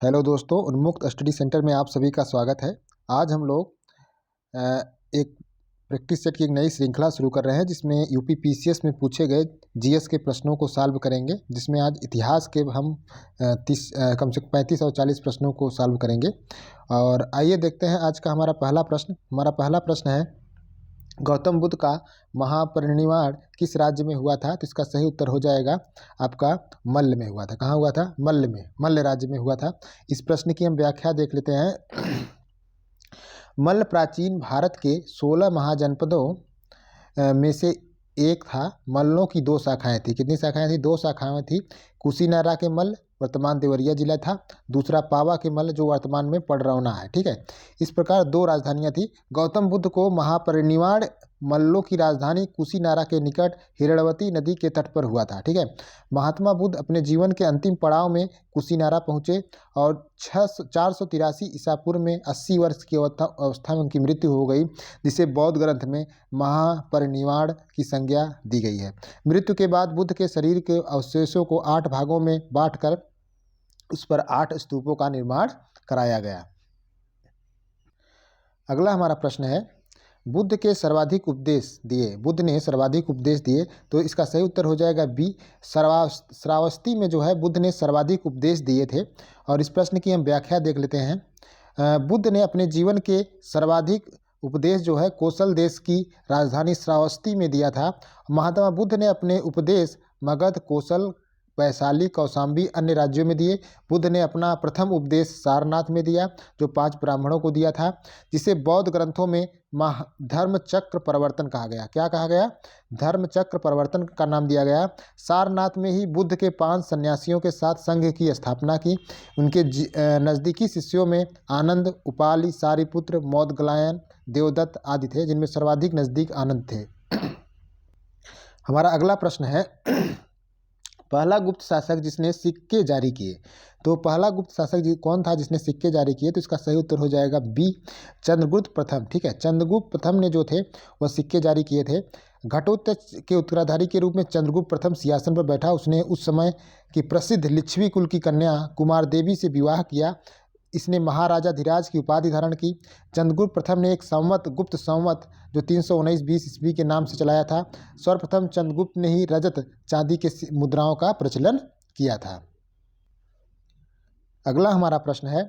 Hello दोस्तों, उन्मुक्त study centre में आप सभी का स्वागत है। आज हम लोग एक प्रैक्टिस सेट की एक नई श्रृंखला शुरू कर रहे हैं जिसमें यूपी पीसीएस में पूछे गए जीएस के प्रश्नों को सॉल्व करेंगे। जिसमें आज इतिहास के हम कम से कम 35 और 40 प्रश्नों को सॉल्व करेंगे। और आइए देखते हैं आज का हमारा पहला प्रश्न। हमारा पहला प्रश्न है, गौतम बुद्ध का महापरिनिर्वाण किस राज्य में हुआ था? तो इसका सही उत्तर हो जाएगा आपका मल्ल में हुआ था। कहाँ हुआ था? मल्ल में, मल्ल राज्य में हुआ था। इस प्रश्न की हम व्याख्या देख लेते हैं। मल्ल प्राचीन भारत के 16 महाजनपदों में से एक था। मल्लों की 2 शाखाएं थी। कितनी शाखाएं थी? 2 शाखाएं थी। कुशीनारा के मल्ल, वर्तमान देवरिया जिला था। दूसरा पावा के मल्ल, जो वर्तमान में पडरौना है। ठीक है, इस प्रकार 2 राजधानियां थी। गौतम बुद्ध को महापरिनिर्वाण मल्लों की राजधानी कुशीनारा के निकट हिरण्यवती नदी के तट पर हुआ था। ठीक है, महात्मा बुद्ध अपने जीवन के अंतिम पड़ाव में कुशीनारा पहुँचे और 483 ईसा पूर्व में 80 वर्ष की अवस्था में उनकी मृत्यु हो गई, जिसे बौद्ध ग्रंथ में महापरिनिर्वाण की संज्ञा दी गई है। मृत्यु के बाद बुद्ध के शरीर के अवशेषों को 8 भागों में बांटकर उस पर 8 स्तूपों का निर्माण कराया गया। अगला हमारा प्रश्न है, बुद्ध के सर्वाधिक उपदेश दिए। बुद्ध ने सर्वाधिक उपदेश दिए, तो इसका सही उत्तर हो जाएगा बी। श्रावस्ती में जो है बुद्ध ने सर्वाधिक उपदेश दिए थे। और इस प्रश्न की हम व्याख्या देख लेते हैं। बुद्ध ने अपने जीवन के सर्वाधिक उपदेश जो है कोसल देश की राजधानी श्रावस्ती में दिया था। महात्मा बुद्ध ने अपने उपदेश मगध, कोसल, वैशाली, कौशाम्बी अन्य राज्यों में दिए। बुद्ध ने अपना प्रथम उपदेश सारनाथ में दिया, जो 5 ब्राह्मणों को दिया था, जिसे बौद्ध ग्रंथों में धर्म चक्र परिवर्तन कहा गया। क्या कहा गया? धर्म चक्र परिवर्तन का नाम दिया गया। सारनाथ में ही बुद्ध के 5 सन्यासियों के साथ संघ की स्थापना की। उनके नज़दीकी शिष्यों में आनंद, उपाली, सारिपुत्र, मोदगलायन, देवदत्त आदि थे, जिनमें सर्वाधिक नज़दीक आनंद थे। हमारा अगला प्रश्न है, पहला गुप्त शासक जिसने सिक्के जारी किए। तो पहला गुप्त शासक कौन था जिसने सिक्के जारी किए? तो इसका सही उत्तर हो जाएगा बी, चंद्रगुप्त प्रथम। ठीक है, चंद्रगुप्त प्रथम ने जो थे वह सिक्के जारी किए थे। घटोत्कच के उत्तराधारी के रूप में चंद्रगुप्त प्रथम सिंहासन पर बैठा। उसने उस समय की प्रसिद्ध लिच्छवी कुल की कन्या कुमार देवी से विवाह किया। इसने महाराजा धीराज की उपाधि धारण की। चंद्रगुप्त प्रथम ने एक संवत, गुप्त संवत, जो 319-20 ईस्वी के नाम से चलाया था। सर्वप्रथम चंद्रगुप्त ने ही रजत चांदी के मुद्राओं का प्रचलन किया था। अगला हमारा प्रश्न है,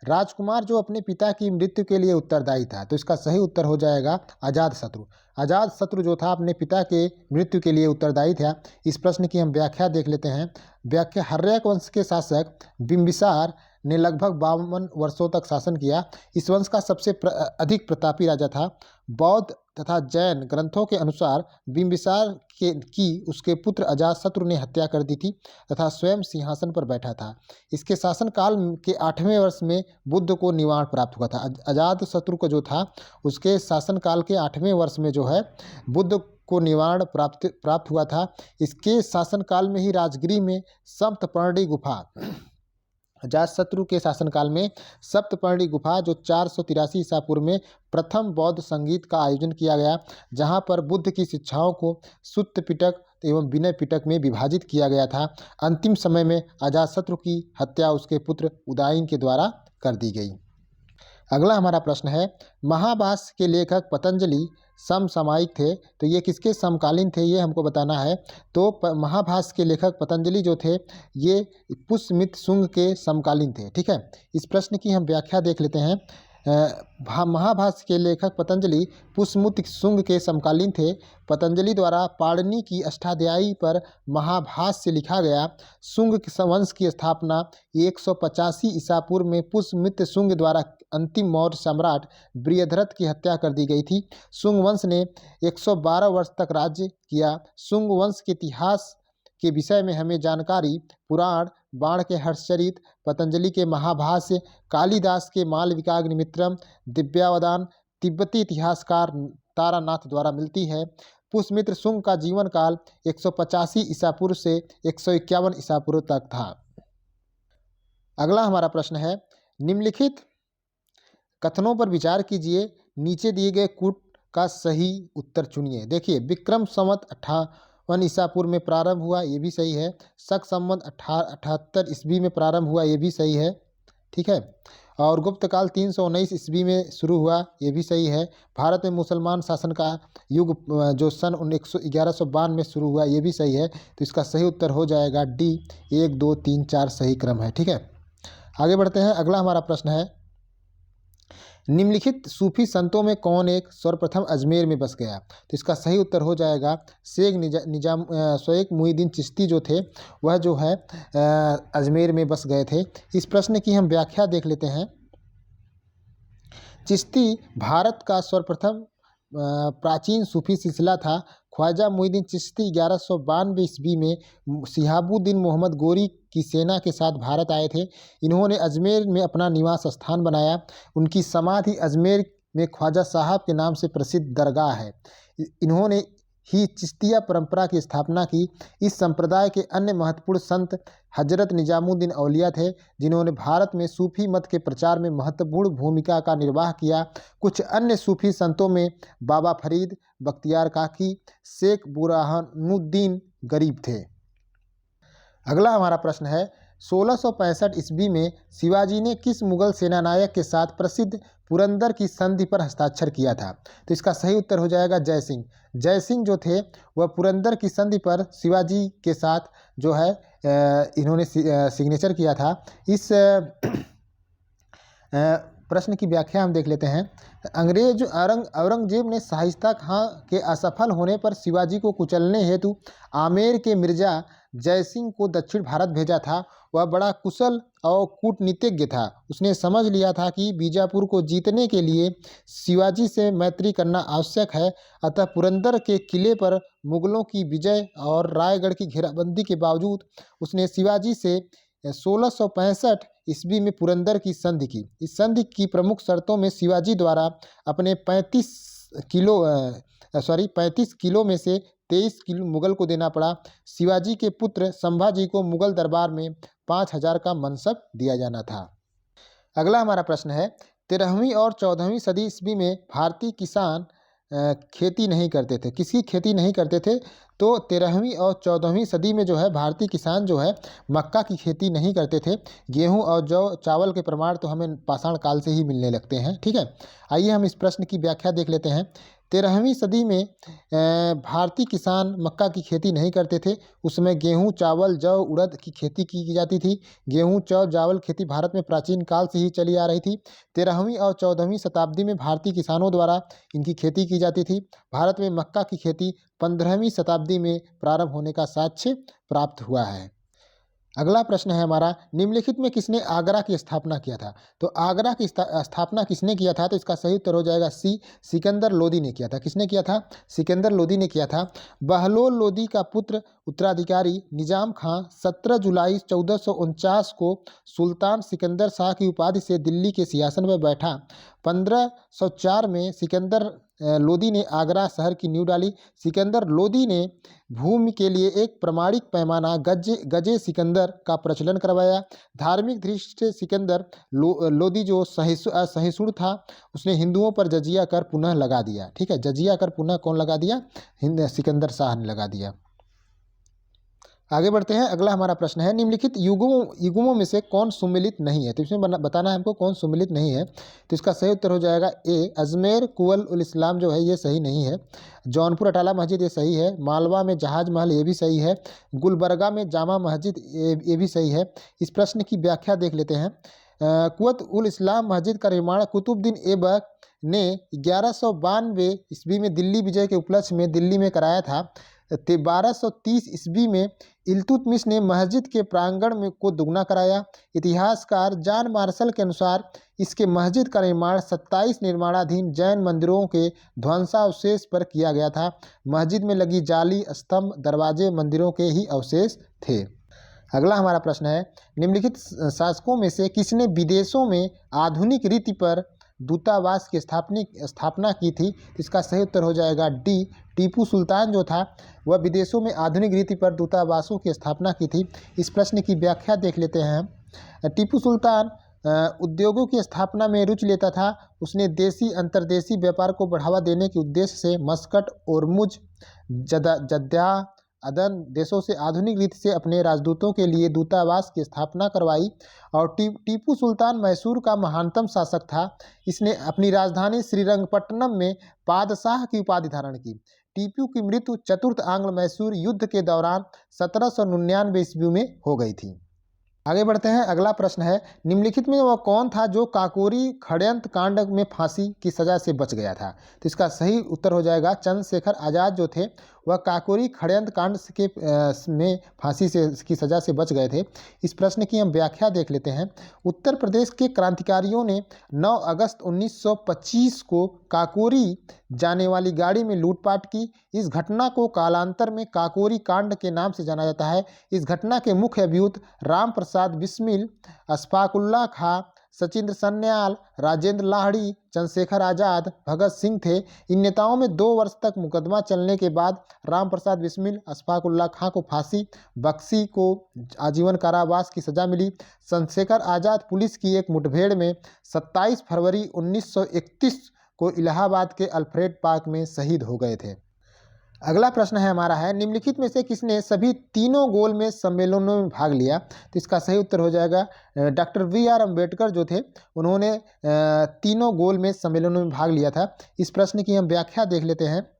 राजकुमार जो अपने पिता की मृत्यु के लिए उत्तरदायी था। तो इसका सही उत्तर हो जाएगा अजातशत्रु। अजातशत्रु जो था अपने पिता के मृत्यु के लिए उत्तरदायी था। इस प्रश्न की हम व्याख्या देख लेते हैं। व्याख्या, हर्यक वंश के शासक बिंबिसार ने लगभग 52 वर्षों तक शासन किया। इस वंश का सबसे अधिक प्रतापी राजा था। बौद्ध तथा जैन ग्रंथों के अनुसार बिंबिसार की उसके पुत्र अजातशत्रु ने हत्या कर दी थी तथा स्वयं सिंहासन पर बैठा था। इसके शासनकाल के 8वें वर्ष में बुद्ध को निवाण प्राप्त हुआ था। अजातशत्रु को जो था उसके शासनकाल के 8वें वर्ष में जो है बुद्ध को निवाण प्राप्त हुआ था। इसके शासनकाल में ही राजगिरी में सप्तपर्णी गुफा, अजातशत्रु के शासनकाल में सप्तपर्णी गुफा, जो 483 ईसा पूर्व में प्रथम बौद्ध संगीत का आयोजन किया गया, जहां पर बुद्ध की शिक्षाओं को सुत्त पिटक एवं विनय पिटक में विभाजित किया गया था। अंतिम समय में अजातशत्रु की हत्या उसके पुत्र उदयन के द्वारा कर दी गई। अगला हमारा प्रश्न है, महाभाष्य के लेखक पतंजलि समसामयिक थे। तो ये किसके समकालीन थे, ये हमको बताना है। तो महाभाष्य के लेखक पतंजलि जो थे ये पुष्यमित्र शुंग के समकालीन थे। ठीक है, इस प्रश्न की हम व्याख्या देख लेते हैं। महाभाष्य के लेखक पतंजलि पुष्यमित्र शुंग के समकालीन थे। पतंजलि द्वारा पाणिनि की अष्टाध्यायी पर महाभाष्य लिखा गया। शुंग वंश की स्थापना 185 ईसा पूर्व में पुष्यमित्र शुंग द्वारा अंतिम मौर्य सम्राट बृहद्रथ की हत्या कर दी गई थी। शुंग वंश ने 112 वर्ष तक राज्य किया। शुंग वंश के इतिहास के विषय में हमें जानकारी पुराण, बाण के हर्षचरित, पतंजलि के महाभाष्य, कालिदास के मालविकाग्निमित्रम, दिव्यावदान, तिब्बती इतिहासकार तारानाथ द्वारा मिलती है। पुष्यमित्र शुंग का जीवन काल 185 ईसा पूर्व से 151 ईसा पूर्व तक था। अगला हमारा प्रश्न है, निम्नलिखित कथनों पर विचार कीजिए, नीचे दिए गए कूट का सही उत्तर चुनिए। देखिए, विक्रम संवत 58 ईसा पूर्व में प्रारंभ हुआ, ये भी सही है। शक संवत 78 ईस्वी में प्रारंभ हुआ, ये भी सही है। ठीक है। और गुप्तकाल 319 ईस्वी में शुरू हुआ, ये भी सही है। भारत में मुसलमान शासन का युग जो सन 1192 में शुरू हुआ, ये भी सही है। तो इसका सही उत्तर हो जाएगा डी, 1 2 3 4 सही क्रम है, ठीक है। आगे बढ़ते हैं। अगला हमारा प्रश्न है, निम्नलिखित सूफी संतों में कौन एक सर्वप्रथम अजमेर में बस गया? तो इसका सही उत्तर हो जाएगा शेख मुहिद्दीन चिश्ती जो थे, वह जो है अजमेर में बस गए थे। इस प्रश्न की हम व्याख्या देख लेते हैं। चिश्ती भारत का सर्वप्रथम प्राचीन सूफी सिलसिला था। ख्वाजा मुहिद्दीन चिश्ती 1192 ईस्वी में शिहाबुद्दीन मोहम्मद गोरी की सेना के साथ भारत आए थे। इन्होंने अजमेर में अपना निवास स्थान बनाया। उनकी समाधि अजमेर में ख्वाजा साहब के नाम से प्रसिद्ध दरगाह है। इन्होंने ही चिश्तिया परंपरा की स्थापना की। इस संप्रदाय के अन्य महत्वपूर्ण संत हजरत निजामुद्दीन औलिया थे, जिन्होंने भारत में सूफी मत के प्रचार में महत्वपूर्ण भूमिका का निर्वाह किया। कुछ अन्य सूफी संतों में बाबा फरीद, बख्तियार काकी, शेख बुरहानुद्दीन गरीब थे। अगला हमारा प्रश्न है, 1665 ईस्वी में शिवाजी ने किस मुगल सेनानायक के साथ प्रसिद्ध पुरंदर की संधि पर हस्ताक्षर किया था? तो इसका सही उत्तर हो जाएगा जय सिंह। जय सिंह जो थे वह पुरंदर की संधि पर शिवाजी के साथ जो है इन्होंने सिग्नेचर किया था। इस प्रश्न की व्याख्या हम देख लेते हैं। अंग्रेज औरंगजेब ने शाइस्ता खां के असफल होने पर शिवाजी को कुचलने हेतु आमेर के मिर्जा जयसिंह को दक्षिण भारत भेजा था। वह बड़ा कुशल और कूटनीतिज्ञ था। उसने समझ लिया था कि बीजापुर को जीतने के लिए शिवाजी से मैत्री करना आवश्यक है। अतः पुरंदर के किले पर मुगलों की विजय और रायगढ़ की घेराबंदी के बावजूद उसने शिवाजी से 1665 ईस्वी में पुरंदर की संधि की। इस संधि की प्रमुख शर्तों में शिवाजी द्वारा अपने 35 किलो में से 23 किलो मुगल को देना पड़ा। शिवाजी के पुत्र संभाजी को मुगल दरबार में 5000 का मनसब दिया जाना था। अगला हमारा प्रश्न है, 13वीं और 14वीं सदी ईस्वी में भारतीय किसान खेती नहीं करते थे। किसकी खेती नहीं करते थे? तो 13वीं और 14वीं सदी में जो है भारतीय किसान जो है मक्का की खेती नहीं करते थे। गेहूं और जौ चावल के प्रमाण तो हमें पाषाण काल से ही मिलने लगते हैं, ठीक है। आइए हम इस प्रश्न की व्याख्या देख लेते हैं। 13वीं सदी में भारतीय किसान मक्का की खेती नहीं करते थे। उस समय गेहूँ, चावल, जौ, उड़द की खेती की जाती थी। गेहूँ, जौ, चावल खेती भारत में प्राचीन काल से ही चली आ रही थी। 13वीं और 14वीं शताब्दी में भारतीय किसानों द्वारा इनकी खेती की जाती थी। भारत में मक्का की खेती 15वीं शताब्दी में प्रारंभ होने का साक्ष्य प्राप्त हुआ है। अगला प्रश्न है हमारा, निम्नलिखित में किसने आगरा की स्थापना किया था? तो आगरा की स्थापना किसने किया था? तो इसका सही उत्तर हो जाएगा सी, सिकंदर लोदी ने किया था। किसने किया था? सिकंदर लोदी ने किया था। बहलोल लोदी का पुत्र उत्तराधिकारी निजाम खां 17 जुलाई 1449 को सुल्तान सिकंदर शाह की उपाधि से दिल्ली के सिंहासन पर बैठा। 1504 में सिकंदर लोदी ने आगरा शहर की नींव डाली। सिकंदर लोदी ने भूमि के लिए एक प्रमाणिक पैमाना गजे सिकंदर का प्रचलन करवाया। धार्मिक दृष्टि से सिकंदर लोदी जो सहिष्णु था, उसने हिंदुओं पर जजिया कर पुनः लगा दिया, ठीक है। जजिया कर पुनः कौन लगा दिया? सिकंदर शाह ने लगा दिया। आगे बढ़ते हैं। अगला हमारा प्रश्न है, निम्नलिखित युग्मों में से कौन सुमिलित नहीं है? तो इसमें बताना है हमको कौन सुमिलित नहीं है। तो इसका सही उत्तर हो जाएगा ए, अजमेर कुवल उल इस्लाम जो है ये सही नहीं है। जौनपुर अटाला मस्जिद ये सही है। मालवा में जहाज महल ये भी सही है। गुलबर्गा में जामा मस्जिद ये भी सही है। इस प्रश्न की व्याख्या देख लेते हैं। कुवत उल इस्लाम मस्जिद का निर्माण कुतुबुद्दीन ऐबक ने 1192 ईस्वी में दिल्ली विजय के उपलक्ष्य में दिल्ली में कराया था। 1230 ईस्वी में इल्तुतमिश ने मस्जिद के प्रांगण में को दुगना कराया। इतिहासकार जॉन मार्शल के अनुसार इसके मस्जिद का निर्माण 27 निर्माणाधीन जैन मंदिरों के ध्वंसावशेष पर किया गया था। मस्जिद में लगी जाली, स्तंभ, दरवाजे मंदिरों के ही अवशेष थे। अगला हमारा प्रश्न है, निम्नलिखित शासकों में से किसने विदेशों में आधुनिक रीति पर दूतावास की स्थापना की थी? इसका सही उत्तर हो जाएगा डी, टीपू सुल्तान जो था वह विदेशों में आधुनिक रीति पर दूतावासों की स्थापना की थी। इस प्रश्न की व्याख्या देख लेते हैं। टीपू सुल्तान उद्योगों की स्थापना में रुचि लेता था। उसने देशी अंतर्देशीय व्यापार को बढ़ावा देने के उद्देश्य से मस्कट, ओरमुज, जद्दा, देशों से आधुनिक रीति से अपने राजदूतों के लिए दूतावास की स्थापना करवाई। और टीपू सुल्तान मैसूर का महानतम शासक था। इसने अपनी राजधानी श्रीरंगपट्टनम में पादशाह की उपाधि धारण की। टीपू की मृत्यु चतुर्थ आंग्ल मैसूर युद्ध के दौरान 1799 ईस्वी में हो गई थी। आगे बढ़ते हैं। अगला प्रश्न है, निम्नलिखित में वह कौन था जो काकोरी षड्यंत्र कांड में फांसी की सजा से बच गया था? तो इसका सही उत्तर हो जाएगा चंद्रशेखर आज़ाद जो थे वह काकोरी षड्यंत्र कांड के में फांसी से की सजा से बच गए थे। इस प्रश्न की हम व्याख्या देख लेते हैं। उत्तर प्रदेश के क्रांतिकारियों ने 9 अगस्त 1925 को काकोरी जाने वाली गाड़ी में लूटपाट की। इस घटना को कालांतर में काकोरी कांड के नाम से जाना जाता है। इस घटना के मुख्य अभियुक्त राम प्रसाद बिस्मिल, अशफाकुल्ला खां, सचिंद्र सन्याल, राजेंद्र लाहिड़ी, चंद्रशेखर आज़ाद, भगत सिंह थे। इन नेताओं में 2 वर्ष तक मुकदमा चलने के बाद राम प्रसाद बिस्मिल, अशफाकुल्ला खां को फांसी, बख्शी को आजीवन कारावास की सजा मिली। चंद्रशेखर आज़ाद पुलिस की एक मुठभेड़ में 27 फरवरी 1931 को इलाहाबाद के अल्फ्रेड पार्क में शहीद हो गए थे। अगला प्रश्न है हमारा है, निम्नलिखित में से किसने सभी तीनों गोल में सम्मेलनों में भाग लिया? तो इसका सही उत्तर हो जाएगा डॉक्टर BR अम्बेडकर जो थे उन्होंने तीनों गोल में सम्मेलनों में भाग लिया था। इस प्रश्न की हम व्याख्या देख लेते हैं।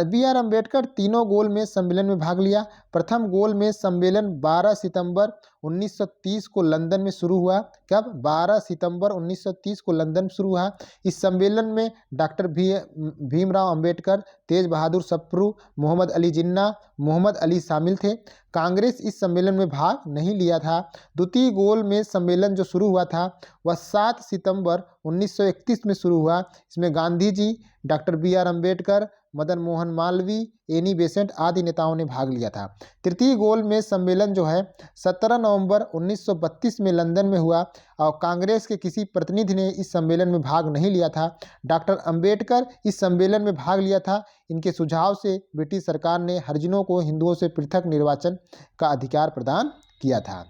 BR अम्बेडकर तीनों गोल में सम्मेलन में भाग लिया। प्रथम गोल में सम्मेलन 12 सितंबर 1930 को लंदन में शुरू हुआ। कब? 12 सितंबर 1930 को लंदन में शुरू हुआ। इस सम्मेलन में डॉक्टर भीमराव अंबेडकर, तेज बहादुर सप्रू, मोहम्मद अली जिन्ना, मोहम्मद अली शामिल थे। कांग्रेस इस सम्मेलन में भाग नहीं लिया था। द्वितीय गोल में सम्मेलन जो शुरू हुआ था वह 7 सितंबर 1931 में शुरू हुआ। इसमें Gandhi ji, doctor BR Ambedkar, Madan Mohan Malviya, Annie Besant आदि नेताओं ने भाग लिया था। तृतीय गोल में सम्मेलन जो है 17 नवंबर 1932 में लंदन में हुआ और कांग्रेस के किसी प्रतिनिधि ने इस सम्मेलन में भाग नहीं लिया था। डॉक्टर अंबेडकर इस सम्मेलन में भाग लिया था। इनके सुझाव से ब्रिटिश सरकार ने हरिजनों को हिंदुओं से पृथक निर्वाचन का अधिकार प्रदान किया था।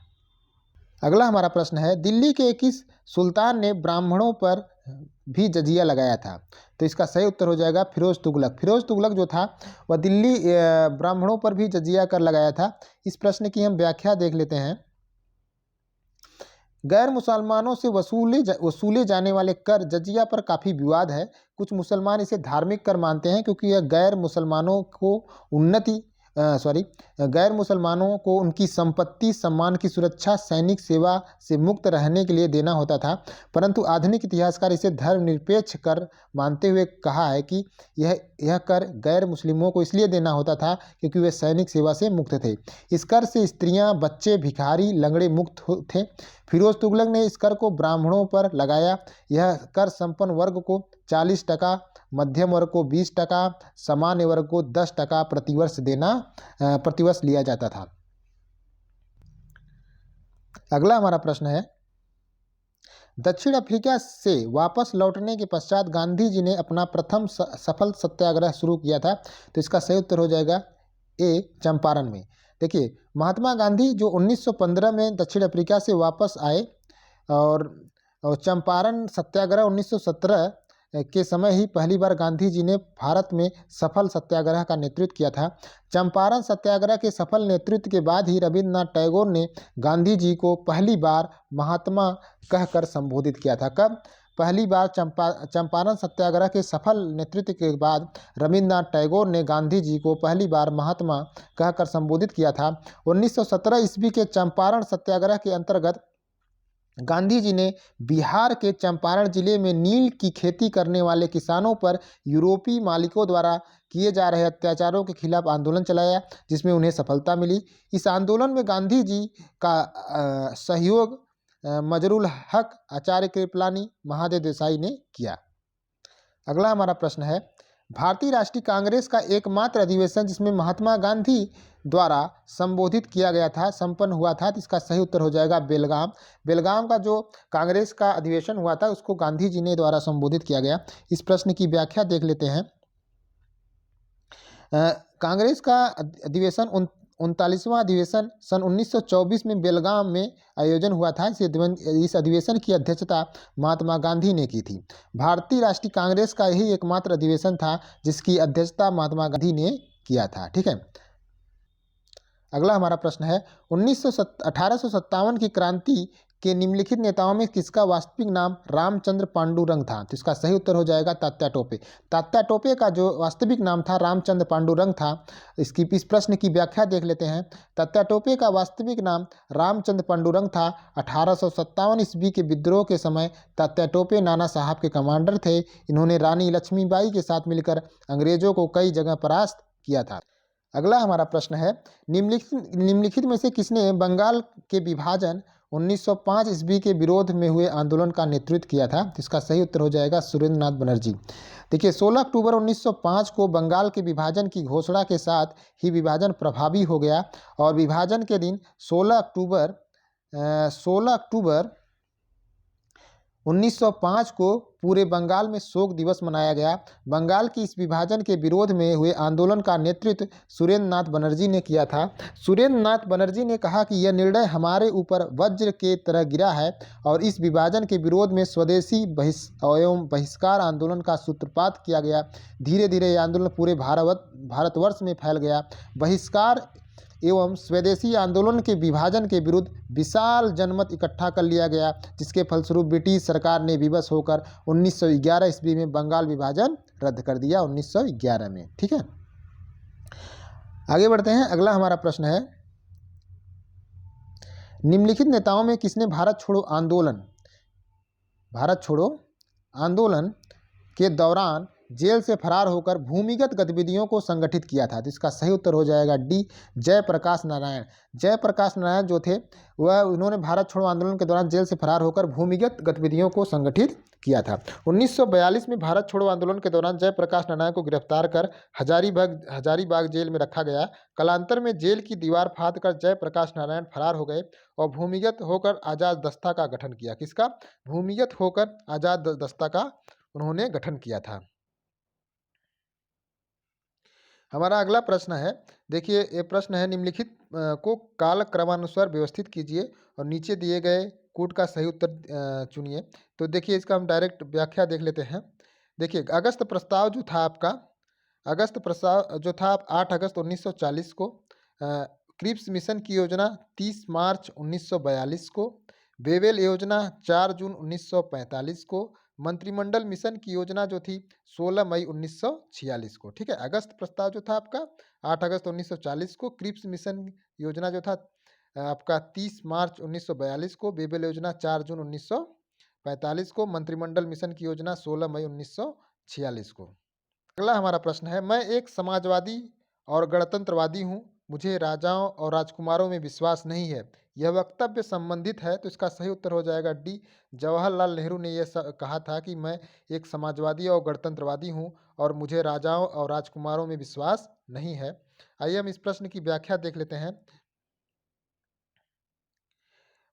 अगला हमारा प्रश्न है, दिल्ली के किस सुल्तान ने ब्राह्मणों पर भी जजिया लगाया था? तो इसका सही उत्तर हो जाएगा फिरोज तुगलक। फिरोज तुगलक जो था वह दिल्ली ब्राह्मणों पर भी जजिया कर लगाया था। इस प्रश्न की हम व्याख्या देख लेते हैं। गैर मुसलमानों से वसूले जाने वाले कर जजिया पर काफ़ी विवाद है। कुछ मुसलमान इसे धार्मिक कर मानते हैं क्योंकि यह गैर मुसलमानों को उनकी संपत्ति, सम्मान की सुरक्षा, सैनिक सेवा से मुक्त रहने के लिए देना होता था। परंतु आधुनिक इतिहासकार इसे धर्मनिरपेक्ष कर मानते हुए कहा है कि यह कर गैर मुस्लिमों को इसलिए देना होता था क्योंकि वे सैनिक सेवा से मुक्त थे। इस कर से स्त्रियां, बच्चे, भिखारी, लंगड़े मुक्त थे। फिरोज तुगलक ने इस कर को ब्राह्मणों पर लगाया। यह कर संपन्न वर्ग को 40%, मध्यम वर्ग को 20%, सामान्य वर्ग को 10% प्रतिवर्ष लिया जाता था। अगला हमारा प्रश्न है, दक्षिण अफ्रीका से वापस लौटने के पश्चात गांधी जी ने अपना प्रथम सफल सत्याग्रह शुरू किया था। तो इसका सही उत्तर हो जाएगा ए, चंपारण में। देखिए, महात्मा गांधी जो 1915 में दक्षिण अफ्रीका से वापस आए और चंपारण सत्याग्रह 1917 के समय ही पहली बार गांधी जी ने भारत में सफल सत्याग्रह का नेतृत्व किया था। चंपारण सत्याग्रह के सफल नेतृत्व के बाद ही रविन्द्रनाथ टैगोर ने गांधी जी को पहली बार महात्मा कहकर संबोधित किया था। कब? पहली बार चंपारण सत्याग्रह के सफल नेतृत्व के बाद रविन्द्रनाथ टैगोर ने गांधी जी को पहली बार महात्मा कहकर संबोधित किया था। 1917 ईस्वी के चंपारण सत्याग्रह के अंतर्गत गांधी जी ने बिहार के चंपारण जिले में नील की खेती करने वाले किसानों पर यूरोपीय मालिकों द्वारा किए जा रहे अत्याचारों के खिलाफ आंदोलन चलाया, जिसमें उन्हें सफलता मिली। इस आंदोलन में गांधी जी का सहयोग मजरुल हक, आचार्य कृपलानी, महादेव देसाई ने किया। अगला हमारा प्रश्न है, भारतीय राष्ट्रीय कांग्रेस का एकमात्र अधिवेशन जिसमें महात्मा गांधी द्वारा संबोधित किया गया था, संपन्न हुआ था। तो इसका सही उत्तर हो जाएगा बेलगाम। बेलगाम का जो कांग्रेस का अधिवेशन हुआ था उसको गांधी जी ने द्वारा संबोधित किया गया। इस प्रश्न की व्याख्या देख लेते हैं। कांग्रेस का अधिवेशन 39वां अधिवेशन सन 1924 में बेलगाम में आयोजन हुआ था। इस अधिवेशन की अध्यक्षता महात्मा गांधी ने की थी। भारतीय राष्ट्रीय कांग्रेस का यही एकमात्र अधिवेशन था जिसकी अध्यक्षता महात्मा गांधी ने किया था। ठीक है। अगला हमारा प्रश्न है 1857 की क्रांति के निम्नलिखित नेताओं में किसका वास्तविक नाम रामचंद्र पांडुरंग था? तो इसका सही उत्तर हो जाएगा तात्या टोपे। तात्या टोपे का जो वास्तविक नाम था रामचंद्र पांडुरंग था। इस प्रश्न की व्याख्या देख लेते हैं। तात्या टोपे का वास्तविक नाम रामचंद्र पांडुरंग था। 1857 ईस्वी के विद्रोह के समय तात्या टोपे नाना साहब के कमांडर थे। इन्होंने रानी लक्ष्मीबाई के साथ मिलकर अंग्रेजों को कई जगह परास्त किया था। अगला हमारा प्रश्न है निम्नलिखित में से किसने बंगाल के विभाजन 1905 ईस्वी के विरोध में हुए आंदोलन का नेतृत्व किया था? इसका सही उत्तर हो जाएगा सुरेंद्र नाथ बनर्जी। देखिए 16 अक्टूबर 1905 को बंगाल के विभाजन की घोषणा के साथ ही विभाजन प्रभावी हो गया और विभाजन के दिन 16 अक्टूबर 1905 को पूरे बंगाल में शोक दिवस मनाया गया। बंगाल की इस विभाजन के विरोध में हुए आंदोलन का नेतृत्व सुरेंद्र नाथ बनर्जी ने किया था। सुरेंद्र नाथ बनर्जी ने कहा कि यह निर्णय हमारे ऊपर वज्र के तरह गिरा है और इस विभाजन के विरोध में स्वदेशी एवं बहिष्कार आंदोलन का सूत्रपात किया गया। धीरे धीरे यह आंदोलन पूरे भारतवर्ष में फैल गया। बहिष्कार एवं स्वदेशी आंदोलन के विभाजन के विरुद्ध विशाल जनमत इकट्ठा कर लिया गया, जिसके फलस्वरूप ब्रिटिश सरकार ने विवश होकर 1911 ईस्वी में बंगाल विभाजन रद्द कर दिया 1911 में। ठीक है, आगे बढ़ते हैं। अगला हमारा प्रश्न है निम्नलिखित नेताओं में किसने भारत छोड़ो आंदोलन के दौरान जेल से फरार होकर भूमिगत गतिविधियों को संगठित किया था? तो इसका सही उत्तर हो जाएगा डी जयप्रकाश नारायण। जयप्रकाश नारायण जो थे वह उन्होंने भारत छोड़ो आंदोलन के दौरान जेल से फरार होकर भूमिगत गतिविधियों को संगठित किया था। 1942 में भारत छोड़ो आंदोलन के दौरान जयप्रकाश नारायण को गिरफ्तार कर हजारीबाग जेल में रखा गया। कालांतर में जेल की दीवार फाड़कर जयप्रकाश नारायण फरार हो गए और भूमिगत होकर आज़ाद दस्ता का गठन किया। किसका? भूमिगत होकर आज़ाद दस्ता का उन्होंने गठन किया था। हमारा अगला प्रश्न है, देखिए ये प्रश्न है निम्नलिखित को कालक्रमानुसार व्यवस्थित कीजिए और नीचे दिए गए कोड का सही उत्तर चुनिए। तो देखिए इसका हम डायरेक्ट व्याख्या देख लेते हैं। देखिए अगस्त प्रस्ताव जो था 8 अगस्त 1940 को, क्रिप्स मिशन की योजना 30 मार्च 1942 को, बेबेल योजना 4 जून 1945 को, मंत्रिमंडल मिशन की योजना जो थी 16 मई 1946 को। ठीक है, अगस्त प्रस्ताव जो था आपका 8 अगस्त 1940 को, क्रिप्स मिशन योजना जो था आपका 30 मार्च 1942 को, बेबेल योजना 4 जून 1945 को, मंत्रिमंडल मिशन की योजना 16 मई 1946 को। अगला हमारा प्रश्न है, मैं एक समाजवादी और गणतंत्रवादी हूँ, मुझे राजाओं और राजकुमारों में विश्वास नहीं है। यह वक्तव्य संबंधित है, तो इसका सही उत्तर हो जाएगा डी जवाहरलाल नेहरू ने यह कहा था कि मैं एक समाजवादी और गणतंत्रवादी हूँ और मुझे राजाओं और राजकुमारों में विश्वास नहीं है। आइए हम इस प्रश्न की व्याख्या देख लेते हैं।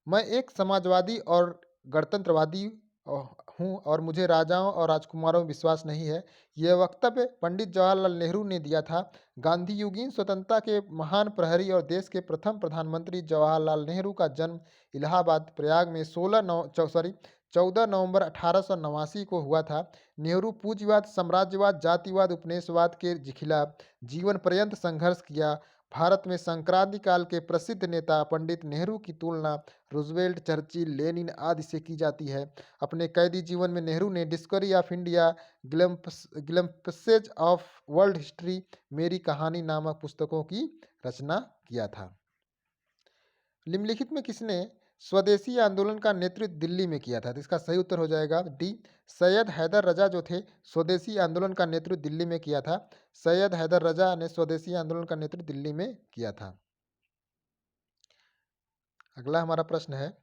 मैं एक समाजवादी और गणतंत्रवादी हूँ और मुझे राजाओं और राजकुमारों में विश्वास नहीं है। यह वक्तव्य पंडित जवाहरलाल नेहरू ने दिया था। गांधी युगीन स्वतंत्रता के महान प्रहरी और देश के प्रथम प्रधानमंत्री जवाहरलाल नेहरू का जन्म इलाहाबाद प्रयाग में 14 नवंबर 1889 को हुआ था। नेहरू पूंजीवाद, साम्राज्यवाद, जातिवाद, उपनिवेशवाद के खिलाफ जीवन पर्यंत संघर्ष किया। भारत में संक्रांति काल के प्रसिद्ध नेता पंडित नेहरू की तुलना रूजवेल्ट, चर्चिल, लेनिन आदि से की जाती है। अपने कैदी जीवन में नेहरू ने discovery of India, glimpses of world history, मेरी कहानी नामक पुस्तकों की रचना किया था। निम्नलिखित में किसने स्वदेशी आंदोलन का नेतृत्व दिल्ली में किया था? तो इसका सही उत्तर हो जाएगा डी सैयद हैदर रजा जो थे स्वदेशी आंदोलन का नेतृत्व दिल्ली में किया था। सैयद हैदर रजा ने स्वदेशी आंदोलन का नेतृत्व दिल्ली में किया था। अगला हमारा प्रश्न है,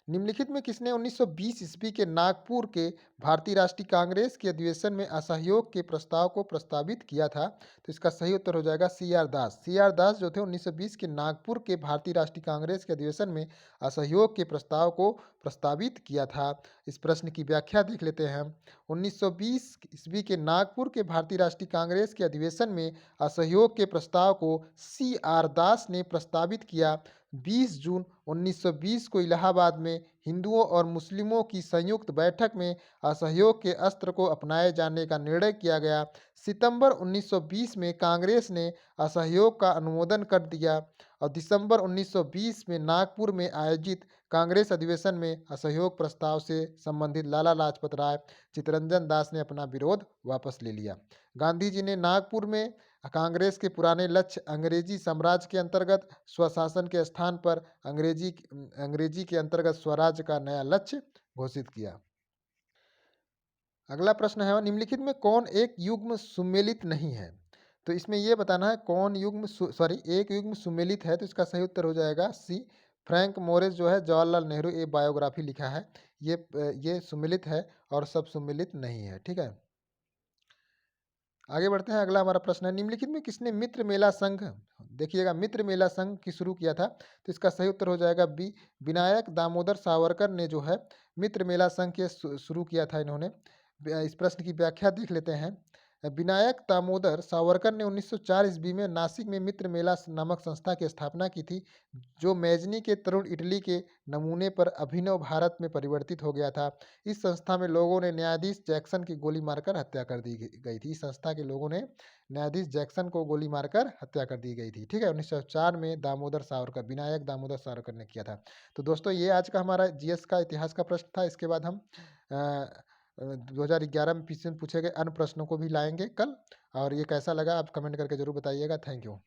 निम्नलिखित में किसने 1920 ईस्वी के नागपुर के भारतीय राष्ट्रीय कांग्रेस के अधिवेशन में असहयोग के प्रस्ताव को प्रस्तावित किया था? तो इसका सही उत्तर हो जाएगा सी आर दास। सी आर दास जो थे 1920 के नागपुर के भारतीय राष्ट्रीय कांग्रेस के अधिवेशन में असहयोग के प्रस्ताव को प्रस्तावित किया था। इस प्रश्न की व्याख्या देख लेते हैं। 1920 ईस्वी के नागपुर के भारतीय राष्ट्रीय कांग्रेस के अधिवेशन में असहयोग के प्रस्ताव को सी आर दास ने प्रस्तावित किया। 20 जून 1920 को इलाहाबाद में हिंदुओं और मुस्लिमों की संयुक्त बैठक में असहयोग के अस्त्र को अपनाए जाने का निर्णय किया गया। सितंबर 1920 में कांग्रेस ने असहयोग का अनुमोदन कर दिया और दिसंबर 1920 में नागपुर में आयोजित कांग्रेस अधिवेशन में असहयोग प्रस्ताव से संबंधित लाला लाजपत राय चित्तरंजन दास ने अपना विरोध वापस ले लिया। गांधी जी ने नागपुर में कांग्रेस के पुराने लक्ष्य अंग्रेजी साम्राज्य के अंतर्गत स्वशासन के स्थान पर अंग्रेजी के अंतर्गत स्वराज का नया लक्ष्य घोषित किया। अगला प्रश्न है, निम्नलिखित में कौन एक युग्म सुमेलित नहीं है? तो इसमें यह बताना है कौन एक युग्म सुमेलित है। तो इसका सही उत्तर हो जाएगा सी, फ्रैंक मोरिस जो है जवाहरलाल नेहरू, ये बायोग्राफी लिखा है, ये सुमेलित है और सब सुमेलित नहीं है। ठीक है, आगे बढ़ते हैं। अगला हमारा प्रश्न है, निम्नलिखित में किसने मित्र मेला संघ, देखिएगा मित्र मेला संघ की शुरू किया था? तो इसका सही उत्तर हो जाएगा बी, विनायक दामोदर सावरकर ने जो है मित्र मेला संघ के शुरू किया था इन्होंने। इस प्रश्न की व्याख्या देख लेते हैं। विनायक दामोदर सावरकर ने 1904 ईस्वी में नासिक में मित्र मेला नामक संस्था की स्थापना की थी, जो मैजनी के तरुण इटली के नमूने पर अभिनव भारत में परिवर्तित हो गया था। इस संस्था में लोगों ने न्यायाधीश जैक्सन की गोली मारकर हत्या कर दी गई थी। इस संस्था के लोगों ने न्यायाधीश जैक्सन को गोली मारकर हत्या कर दी गई थी। ठीक है, 1904 में विनायक दामोदर सावरकर ने किया था। तो दोस्तों ये आज का हमारा जीएस का इतिहास का प्रश्न था। इसके बाद हम 2011 में पूछे गए अन्य प्रश्नों को भी लाएंगे कल। और ये कैसा लगा आप कमेंट करके जरूर बताइएगा। Thank you.